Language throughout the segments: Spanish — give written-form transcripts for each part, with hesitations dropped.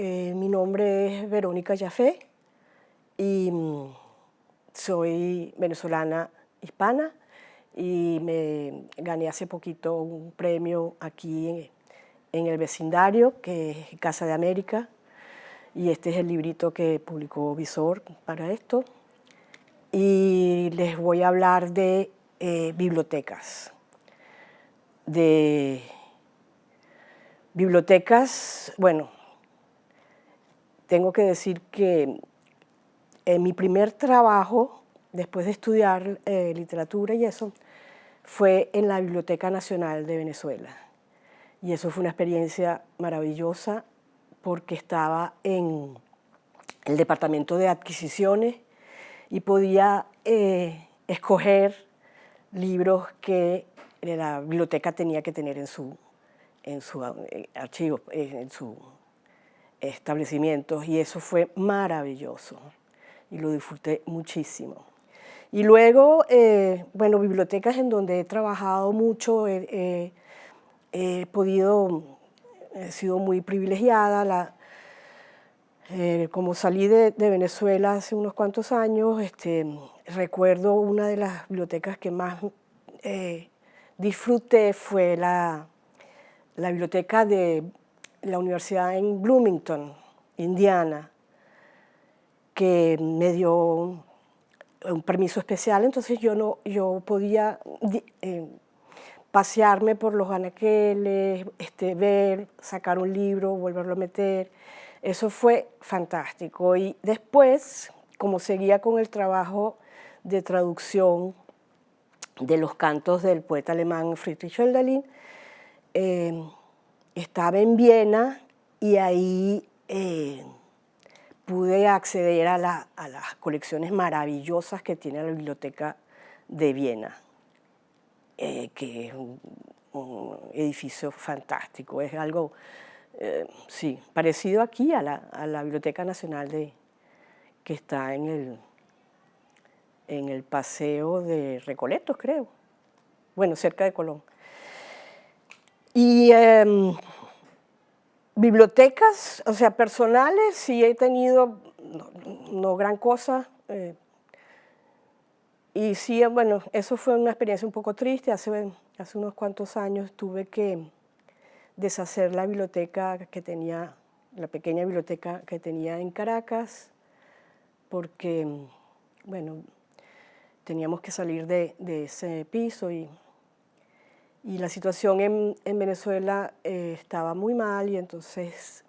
Mi nombre es Verónica Jafé y soy venezolana hispana y me gané hace poquito un premio aquí en el vecindario, que es Casa de América, y este es el librito que publicó Visor para esto. Y les voy a hablar de bibliotecas. Bueno, tengo que decir que en mi primer trabajo, después de estudiar literatura y eso, fue en la Biblioteca Nacional de Venezuela. Y eso fue una experiencia maravillosa porque estaba en el departamento de adquisiciones y podía escoger libros que la biblioteca tenía que tener en su archivo, en su establecimientos, y eso fue maravilloso y lo disfruté muchísimo. Y luego, bueno, bibliotecas en donde he trabajado mucho, he sido muy privilegiada. Como salí de Venezuela hace unos cuantos años, recuerdo una de las bibliotecas que más disfruté fue la biblioteca de la universidad en Bloomington, Indiana, que me dio un permiso especial. Entonces yo podía pasearme por los anaqueles, ver, sacar un libro, volverlo a meter. Eso fue fantástico. Y después, como seguía con el trabajo de traducción de los cantos del poeta alemán Friedrich Hölderlin, estaba en Viena y ahí pude acceder a las colecciones maravillosas que tiene la Biblioteca de Viena, que es un edificio fantástico. Es algo, sí, parecido aquí a la Biblioteca Nacional que está en el Paseo de Recoletos, creo. Bueno, cerca de Colón. Y bibliotecas, o sea, personales, sí he tenido, no gran cosa. Y sí, bueno, eso fue una experiencia un poco triste. Hace unos cuantos años tuve que deshacer la biblioteca que tenía, la pequeña biblioteca que tenía en Caracas, porque, bueno, teníamos que salir de ese piso y la situación en Venezuela estaba muy mal, y entonces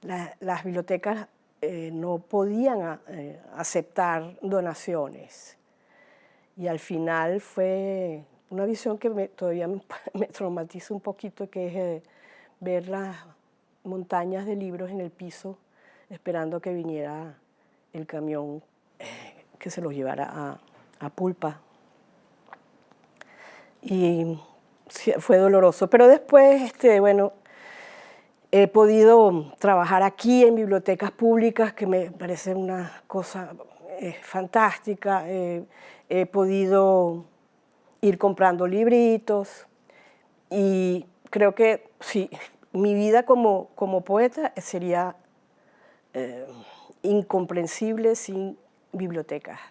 las bibliotecas no podían aceptar donaciones. Y al final fue una visión que todavía me traumatiza un poquito, que es ver las montañas de libros en el piso esperando que viniera el camión que se los llevara a Pulpa. Y sí, fue doloroso. Pero después, bueno, he podido trabajar aquí en bibliotecas públicas, que me parece una cosa fantástica. He podido ir comprando libritos y creo que sí, mi vida como poeta sería incomprensible sin bibliotecas.